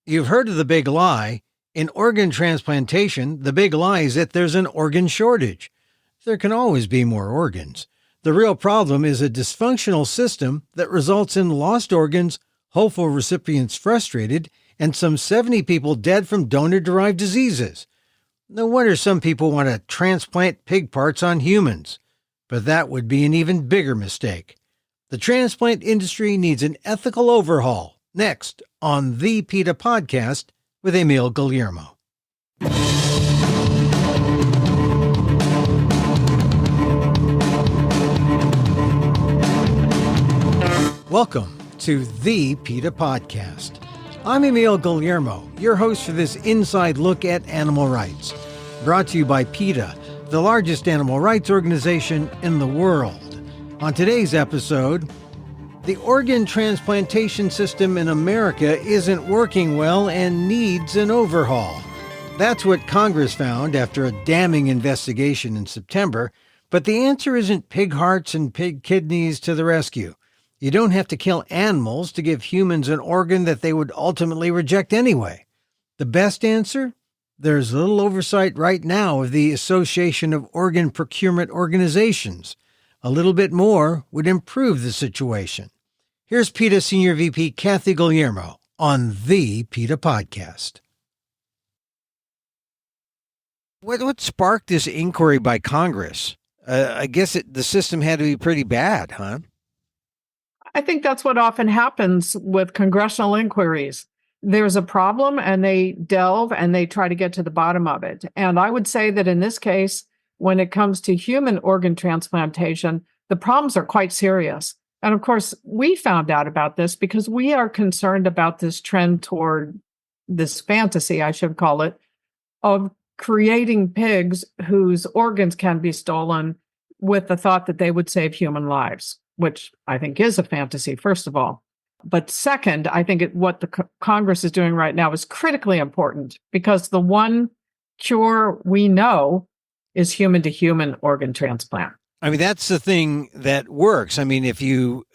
You've heard of the big lie. In organ transplantation, the big lie is that there's an organ shortage. There can always be more organs. The real problem is a dysfunctional system that results in lost organs, hopeful recipients frustrated, and some 70 people dead from donor-derived diseases. No wonder some people want to transplant pig parts on humans. But that would be an even bigger mistake. The transplant industry needs an ethical overhaul. Next on the PETA Podcast with Emil Guillermo. Welcome to the PETA Podcast. I'm Emil Guillermo, your host for this inside look at animal rights. Brought to you by PETA, the largest animal rights organization in the world. On today's episode, the organ transplantation system in America isn't working well and needs an overhaul. That's what Congress found after a damning investigation in September, but the answer isn't pig hearts and pig kidneys to the rescue. You don't have to kill animals to give humans an organ that they would ultimately reject anyway. The best answer? There's little oversight right now of the Association of Organ Procurement Organizations. A little bit more would improve the situation. Here's PETA Senior VP Kathy Guillermo on the PETA Podcast. What sparked this inquiry by Congress? I guess the system had to be pretty bad, huh? I think that's what often happens with congressional inquiries. There's a problem and they delve and they try to get to the bottom of it. And I would say that in this case, when it comes to human organ transplantation, the problems are quite serious. And of course, we found out about this because we are concerned about this trend toward this fantasy, I should call it, of creating pigs whose organs can be stolen with the thought that they would save human lives, which I think is a fantasy, first of all. But second, I think what the Congress is doing right now is critically important because the one cure we know is human-to-human organ transplant. I mean, that's the thing that works. I mean, if you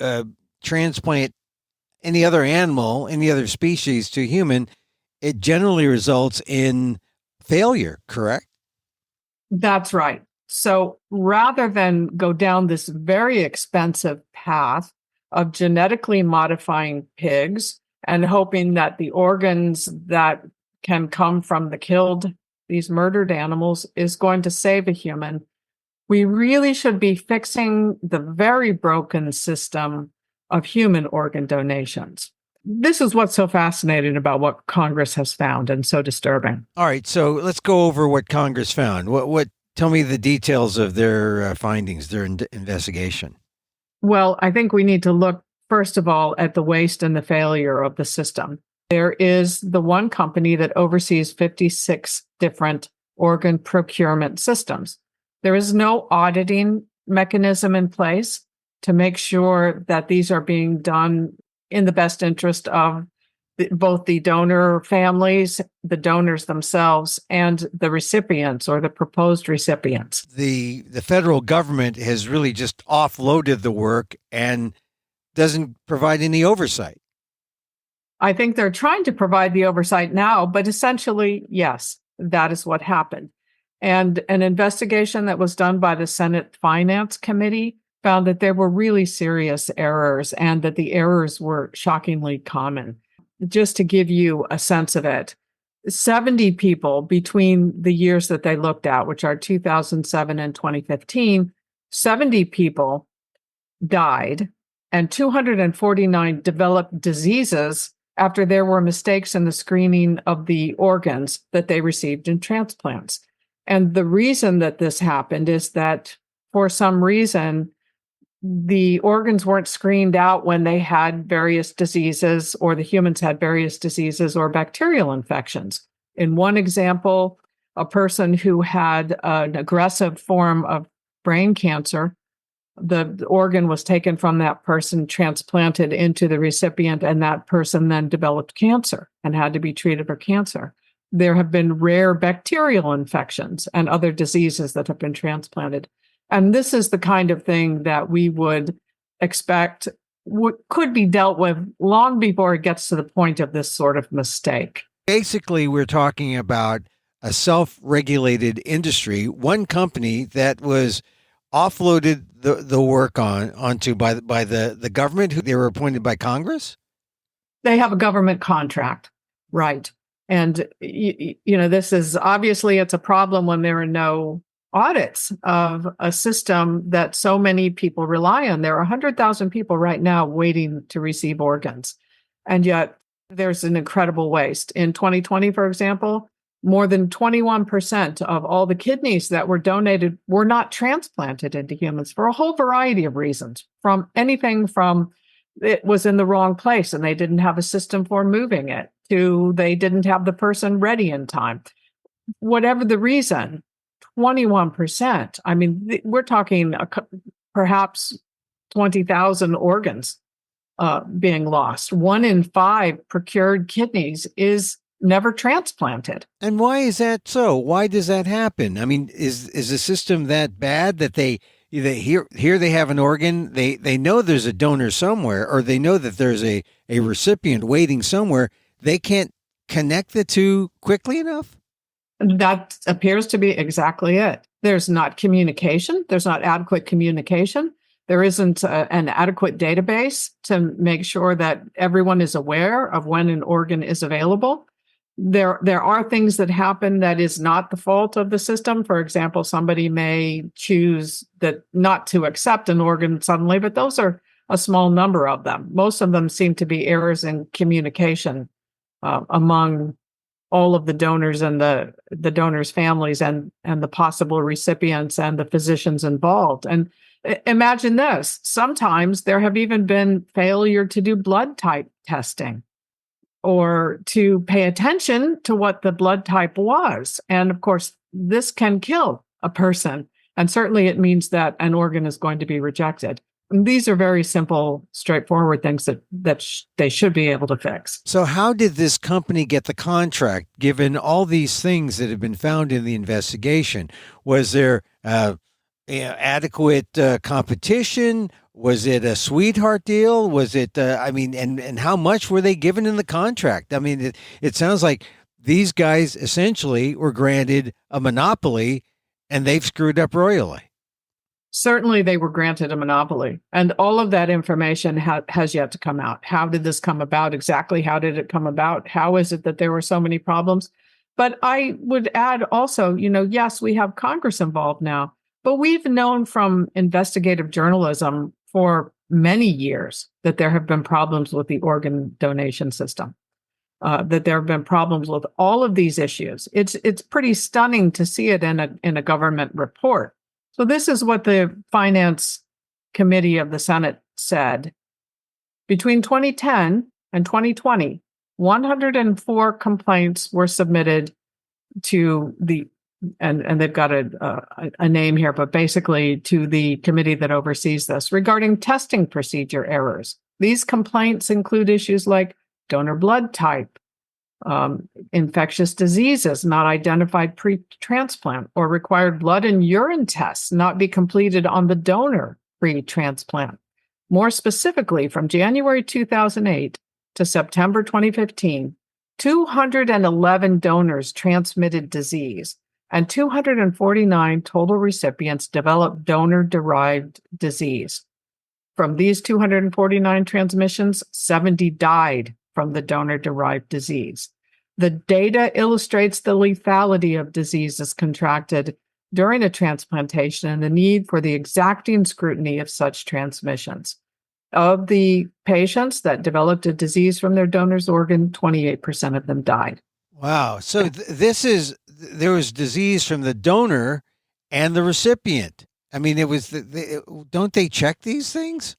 transplant any other animal, any other species to human, it generally results in failure, correct? That's right. So rather than go down this very expensive path of genetically modifying pigs and hoping that the organs that can come from these murdered animals is going to save a human, we really should be fixing the very broken system of human organ donations. This is what's so fascinating about what Congress has found and so disturbing. All right, so let's go over what Congress found. Tell me the details of their findings, their investigation. Well, I think we need to look, first of all, at the waste and the failure of the system. There is the one company that oversees 56 different organ procurement systems. There is no auditing mechanism in place to make sure that these are being done in the best interest of both the donor families, the donors themselves, and the recipients or the proposed recipients. The federal government has really just offloaded the work and doesn't provide any oversight. I think they're trying to provide the oversight now, but essentially, yes, that is what happened. And an investigation that was done by the Senate Finance Committee found that there were really serious errors and that the errors were shockingly common. Just to give you a sense of it, 70 people between the years that they looked at, which are 2007 and 2015, 70 people died and 249 developed diseases after there were mistakes in the screening of the organs that they received in transplants. And the reason that this happened is that for some reason, the organs weren't screened out when they had various diseases or the humans had various diseases or bacterial infections. In one example, a person who had an aggressive form of brain cancer, the organ was taken from that person, transplanted into the recipient, and that person then developed cancer and had to be treated for cancer. There have been rare bacterial infections and other diseases that have been transplanted. And this is the kind of thing that we would expect could be dealt with long before it gets to the point of this sort of mistake. Basically, we're talking about a self-regulated industry, one company that was offloaded the work onto by the government, who they were appointed by Congress. They have a government contract, right? And this is obviously it's a problem when there are no audits of a system that so many people rely on. There are 100,000 people right now waiting to receive organs, and yet there's an incredible waste. In 2020, for example, more than 21% of all the kidneys that were donated were not transplanted into humans for a whole variety of reasons, from anything from it was in the wrong place and they didn't have a system for moving it, to they didn't have the person ready in time. Whatever the reason, 21%. I mean, we're talking perhaps 20,000 organs being lost. 1 in 5 procured kidneys is never transplanted. And why is that so? Why does that happen? I mean, is the system that bad that they here they have an organ, they know there's a donor somewhere, or they know that there's a recipient waiting somewhere, they can't connect the two quickly enough? That appears to be exactly it. There's not communication. There's not adequate communication. There isn't an adequate database to make sure that everyone is aware of when an organ is available. There are things that happen that is not the fault of the system. For example, somebody may choose that not to accept an organ suddenly, but those are a small number of them. Most of them seem to be errors in communication among all of the donors and the donors' families and the possible recipients and the physicians involved. And imagine this. Sometimes there have even been failure to do blood type testing or to pay attention to what the blood type was. And of course, this can kill a person. And certainly it means that an organ is going to be rejected. And these are very simple, straightforward things that they should be able to fix. So how did this company get the contract, given all these things that have been found in the investigation? Was there adequate competition? Was it a sweetheart deal? Was it, and how much were they given in the contract? I mean, it sounds like these guys essentially were granted a monopoly and they've screwed up royally. Certainly they were granted a monopoly, and all of that information has yet to come out. How did this come about? Exactly how did it come about? How is it that there were so many problems? But I would add also, yes, we have Congress involved now, but we've known from investigative journalism for many years that there have been problems with the organ donation system, that there have been problems with all of these issues. It's pretty stunning to see it in a government report. So this is what the Finance Committee of the Senate said. Between 2010 and 2020, 104 complaints were submitted to the and they've got a name here, but basically to the committee that oversees this regarding testing procedure errors. These complaints include issues like donor blood type, infectious diseases not identified pre-transplant, or required blood and urine tests not be completed on the donor pre-transplant. More specifically, from January 2008 to September 2015, 211 donors transmitted disease, and 249 total recipients developed donor-derived disease. From these 249 transmissions, 70 died from the donor-derived disease. The data illustrates the lethality of diseases contracted during a transplantation and the need for the exacting scrutiny of such transmissions. Of the patients that developed a disease from their donor's organ, 28% of them died. Wow. So there was disease from the donor and the recipient. I mean, it was, don't they check these things?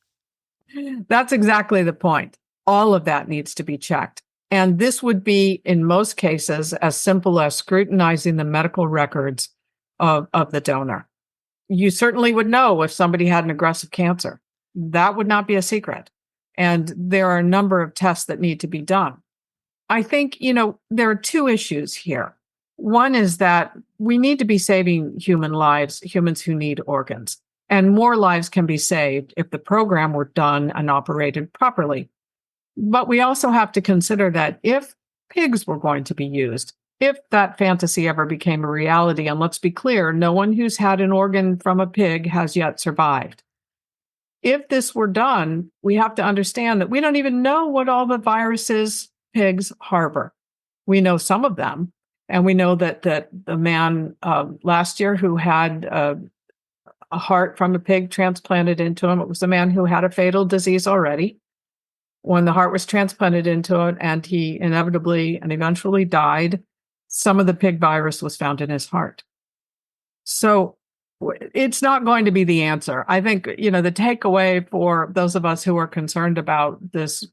That's exactly the point. All of that needs to be checked. And this would be, in most cases, as simple as scrutinizing the medical records of the donor. You certainly would know if somebody had an aggressive cancer. That would not be a secret. And there are a number of tests that need to be done. I think, there are two issues here. One is that we need to be saving human lives, humans who need organs. And more lives can be saved if the program were done and operated properly. But we also have to consider that if pigs were going to be used, if that fantasy ever became a reality, and let's be clear, no one who's had an organ from a pig has yet survived. If this were done, we have to understand that we don't even know what all the viruses pigs harbor. We know some of them, and we know that the man last year who had a heart from a pig transplanted into him, it was a man who had a fatal disease already. When the heart was transplanted into it and he inevitably and eventually died, some of the pig virus was found in his heart. So it's not going to be the answer. I think, the takeaway for those of us who are concerned about this,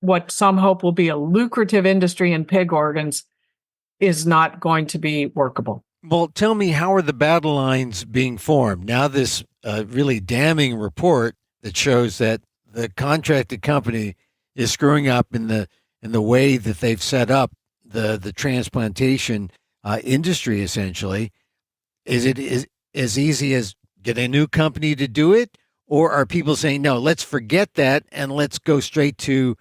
what some hope will be a lucrative industry in pig organs, is not going to be workable. Well, tell me, how are the battle lines being formed? Now this really damning report that shows that the contracted company is screwing up in the way that they've set up the transplantation industry, essentially. Is it as easy as get a new company to do it? Or are people saying, no, let's forget that and let's go straight to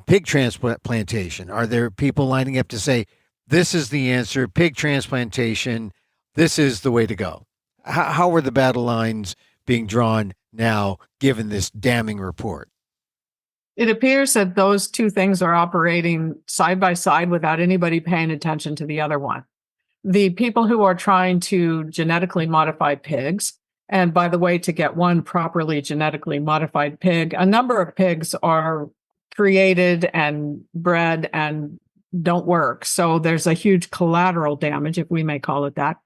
pig transplantation? Are there people lining up to say, this is the answer, pig transplantation, this is the way to go? How are the battle lines being drawn now, given this damning report? It appears that those two things are operating side by side without anybody paying attention to the other one. The people who are trying to genetically modify pigs, and by the way, to get one properly genetically modified pig, a number of pigs are created and bred and don't work. So there's a huge collateral damage, if we may call it that.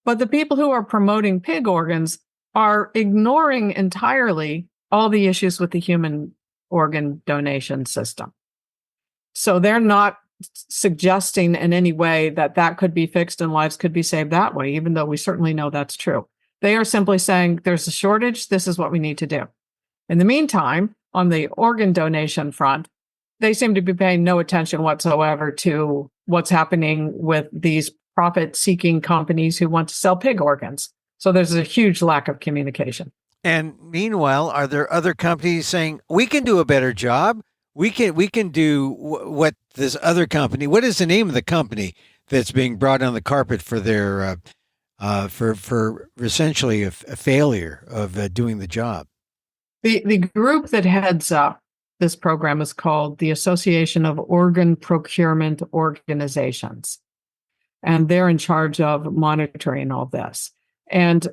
But the people who are promoting pig organs are ignoring entirely all the issues with the human organ donation system. So they're not suggesting in any way that could be fixed and lives could be saved that way, even though we certainly know that's true. They are simply saying there's a shortage, this is what we need to do. In the meantime, on the organ donation front, they seem to be paying no attention whatsoever to what's happening with these profit-seeking companies who want to sell pig organs. So there's a huge lack of communication. And meanwhile, are there other companies saying, we can do a better job? We can do what this other company, what is the name of the company that's being brought on the carpet for their, for essentially a failure of doing the job? The group that heads up this program is called the Association of Organ Procurement Organizations. And they're in charge of monitoring all this. And,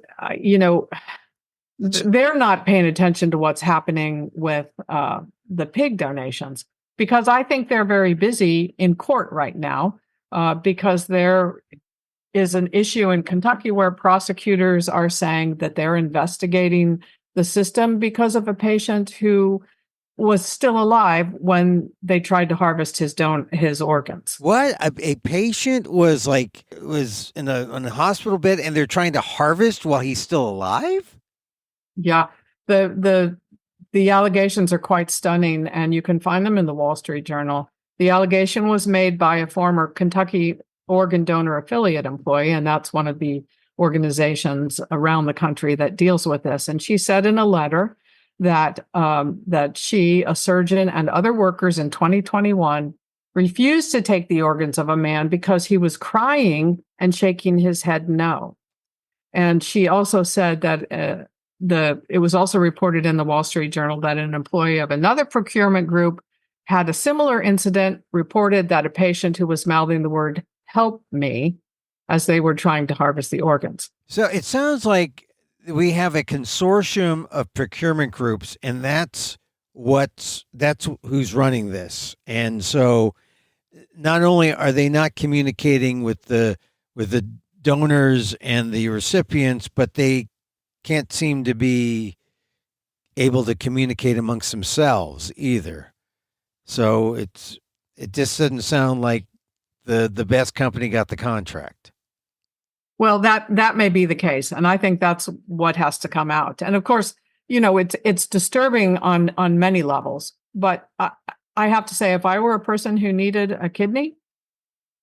they're not paying attention to what's happening with the pig donations, because I think they're very busy in court right now, because there is an issue in Kentucky where prosecutors are saying that they're investigating the system because of a patient who was still alive when they tried to harvest his organs. What? A patient was in a hospital bed and they're trying to harvest while he's still alive? Yeah. The allegations are quite stunning, and you can find them in the Wall Street Journal. The allegation was made by a former Kentucky organ donor affiliate employee, and that's one of the organizations around the country that deals with this. And she said in a letter that she, a surgeon, and other workers in 2021 refused to take the organs of a man because he was crying and shaking his head no. And she also said that it was also reported in the Wall Street Journal that an employee of another procurement group had a similar incident, reported that a patient who was mouthing the word "help me" as they were trying to harvest the organs. So it sounds like we have a consortium of procurement groups, and that's who's running this. And so not only are they not communicating with the donors and the recipients, but they can't seem to be able to communicate amongst themselves either. So it just doesn't sound like the best company got the contract. Well, that may be the case, and I think that's what has to come out. And of course, it's disturbing on many levels. But I have to say, if I were a person who needed a kidney,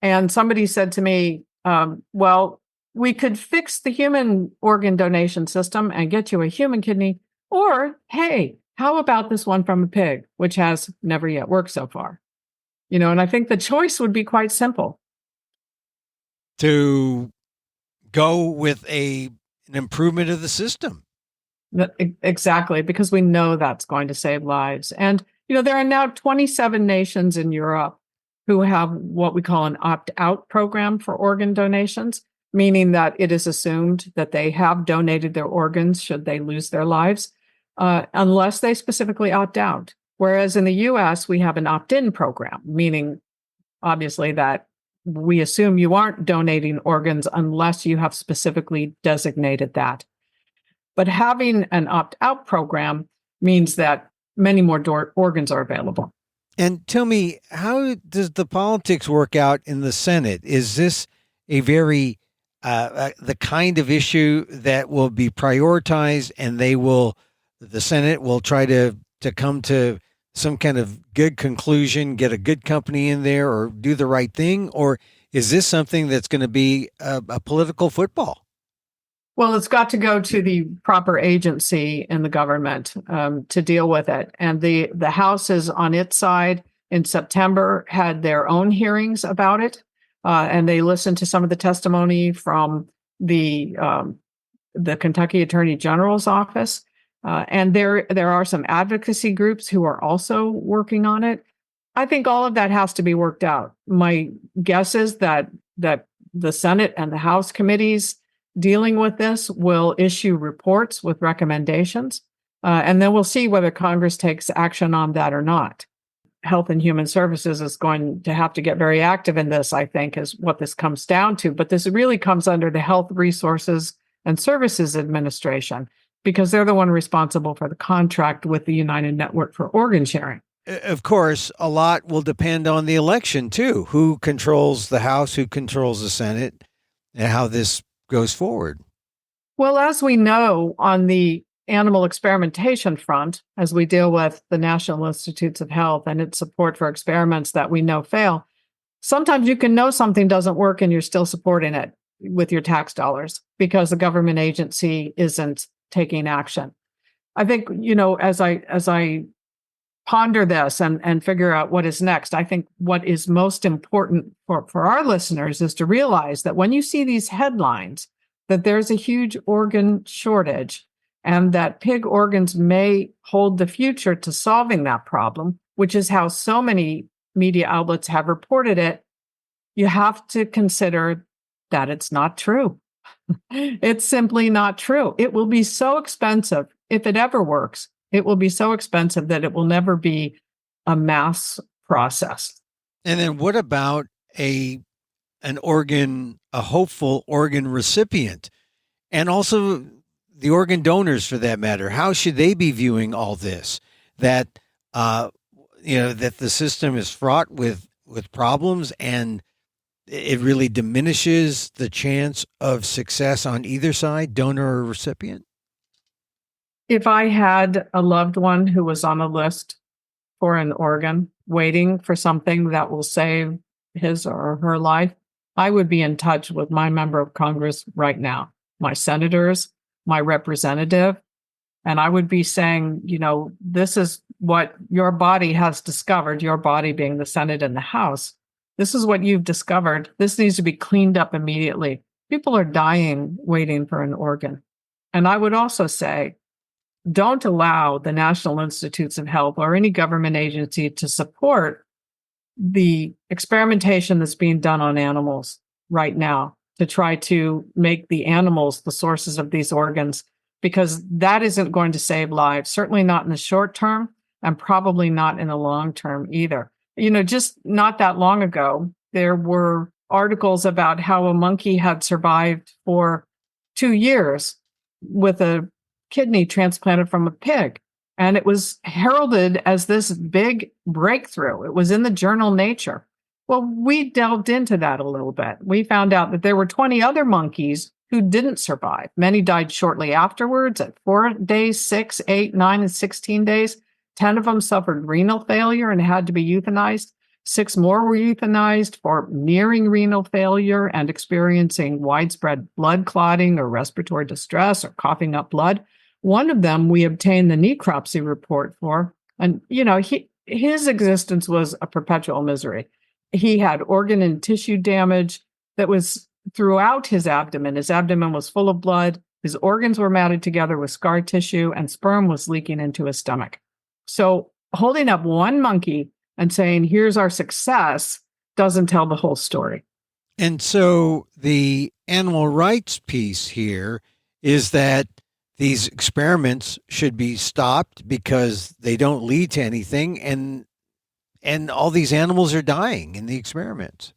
and somebody said to me, "Well, we could fix the human organ donation system and get you a human kidney. Or, hey, how about this one from a pig, which has never yet worked so far? And I think the choice would be quite simple. To go with an improvement of the system. Exactly, because we know that's going to save lives. And, there are now 27 nations in Europe who have what we call an opt-out program for organ donations, meaning that it is assumed that they have donated their organs should they lose their lives, unless they specifically opt out. Whereas in the US, we have an opt-in program, meaning obviously that we assume you aren't donating organs unless you have specifically designated that. But having an opt-out program means that many more organs are available. And tell me, how does the politics work out in the Senate? Is this a very the kind of issue that will be prioritized, and the Senate will try to come to some kind of good conclusion, get a good company in there, or do the right thing? Or is this something that's going to be a political football? Well, it's got to go to the proper agency in the government to deal with it. And the House is on its side in September, had their own hearings about it. And they listened to some of the testimony from the Kentucky Attorney General's office. And there are some advocacy groups who are also working on it. I think all of that has to be worked out. My guess is that the Senate and the House committees dealing with this will issue reports with recommendations, and then we'll see whether Congress takes action on that or not. Health and Human Services is going to have to get very active in this, I think, is what this comes down to. But this really comes under the Health Resources and Services Administration, because they're the one responsible for the contract with the United Network for Organ Sharing. Of course, a lot will depend on the election, too. Who controls the House, who controls the Senate, and how this goes forward. Well, as we know, on the animal experimentation front, as we deal with the National Institutes of Health and its support for experiments that we know fail, sometimes you can know something doesn't work and you're still supporting it with your tax dollars because the government agency isn't taking action. I think, as I ponder this and figure out what is next, I think what is most important for our listeners is to realize that when you see these headlines, that there's a huge organ shortage and that pig organs may hold the future to solving that problem, which is how so many media outlets have reported it, you have to consider that it's not true. It's simply not true. It will be so expensive, if it ever works, it will be so expensive that it will never be a mass process. And then what about a hopeful organ recipient, and also the organ donors for that matter? How should they be viewing all this? That that the system is fraught with problems, and it really diminishes the chance of success on either side, donor or recipient? If I had a loved one who was on a list for an organ, waiting for something that will save his or her life, I would be in touch with my member of Congress right now, my senators, my representative, and I would be saying, this is what your body has discovered, your body being the Senate and the House. This is what you've discovered. This needs to be cleaned up immediately. People are dying waiting for an organ. And I would also say, don't allow the National Institutes of Health or any government agency to support the experimentation that's being done on animals right now to try to make the animals the sources of these organs, because that isn't going to save lives, certainly not in the short term and probably not in the long term either. Just not that long ago, there were articles about how a monkey had survived for 2 years with a kidney transplanted from a pig. And it was heralded as this big breakthrough. It was in the journal Nature. Well, we delved into that a little bit. We found out that there were 20 other monkeys who didn't survive. Many died shortly afterwards at 4 days, 6, 8, 9, and 16 days. 10 of them suffered renal failure and had to be euthanized. 6 more were euthanized for nearing renal failure and experiencing widespread blood clotting or respiratory distress or coughing up blood. One of them we obtained the necropsy report for. And, his existence was a perpetual misery. He had organ and tissue damage that was throughout his abdomen. His abdomen was full of blood. His organs were matted together with scar tissue, and sperm was leaking into his stomach. So holding up one monkey and saying, here's our success, doesn't tell the whole story. And so the animal rights piece here is that these experiments should be stopped because they don't lead to anything, and all these animals are dying in the experiments.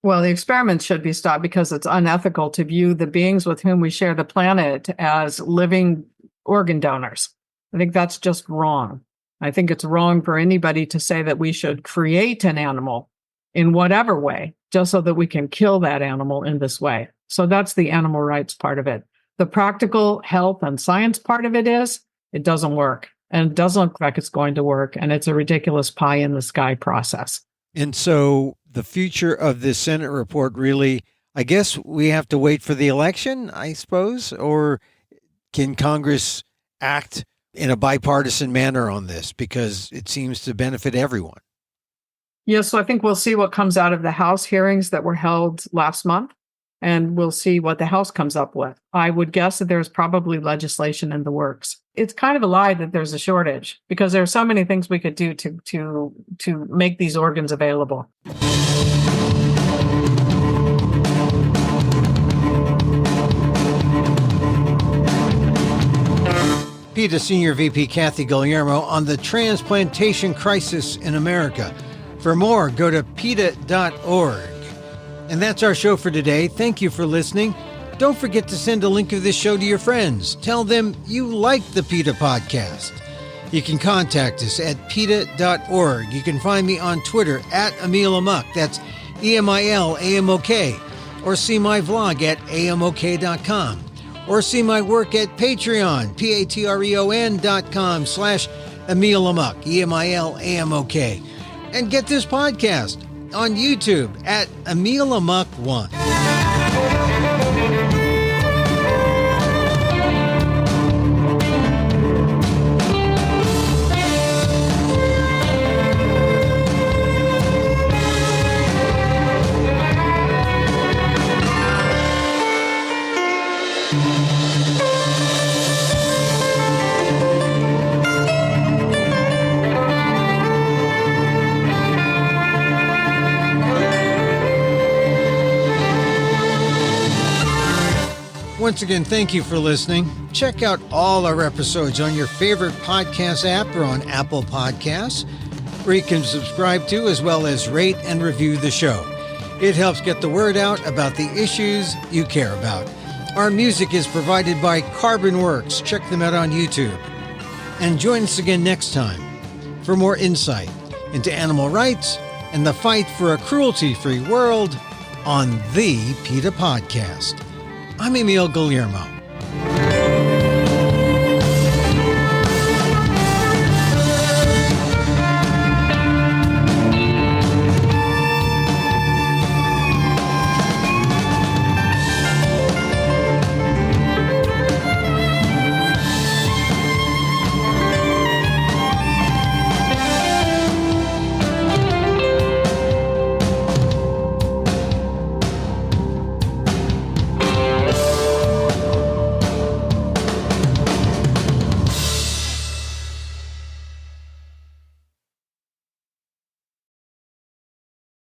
Well, the experiments should be stopped because it's unethical to view the beings with whom we share the planet as living organ donors. I think that's just wrong. I think it's wrong for anybody to say that we should create an animal in whatever way, just so that we can kill that animal in this way. So that's the animal rights part of it. The practical health and science part of it is, it doesn't work. And it doesn't look like it's going to work. And it's a ridiculous pie in the sky process. And so the future of this Senate report really, I guess we have to wait for the election, I suppose, or can Congress act in a bipartisan manner on this because it seems to benefit everyone? Yes, so I think we'll see what comes out of the House hearings that were held last month, and we'll see what the House comes up with. I would guess that there's probably legislation in the works. It's kind of a lie that there's a shortage because there are so many things we could do to make these organs available. PETA Senior VP Kathy Guillermo on the transplantation crisis in America. For more, go to PETA.org. And that's our show for today. Thank you for listening. Don't forget to send a link of this show to your friends. Tell them you like the PETA Podcast. You can contact us at PETA.org. You can find me on Twitter at emilamok. That's EMILAMOK. Or see my vlog at amok.com. Or see my work at Patreon, patreon.com/emilamok, EMILAMOK. And get this podcast on YouTube at emilamok1. Once again, thank you for listening. Check out all our episodes on your favorite podcast app or on Apple Podcasts, where you can subscribe to as well as rate and review the show. It helps get the word out about the issues you care about. Our music is provided by CarbonWorks. Check them out on YouTube. And join us again next time for more insight into animal rights and the fight for a cruelty-free world on the PETA Podcast. I'm Emil Guillermo.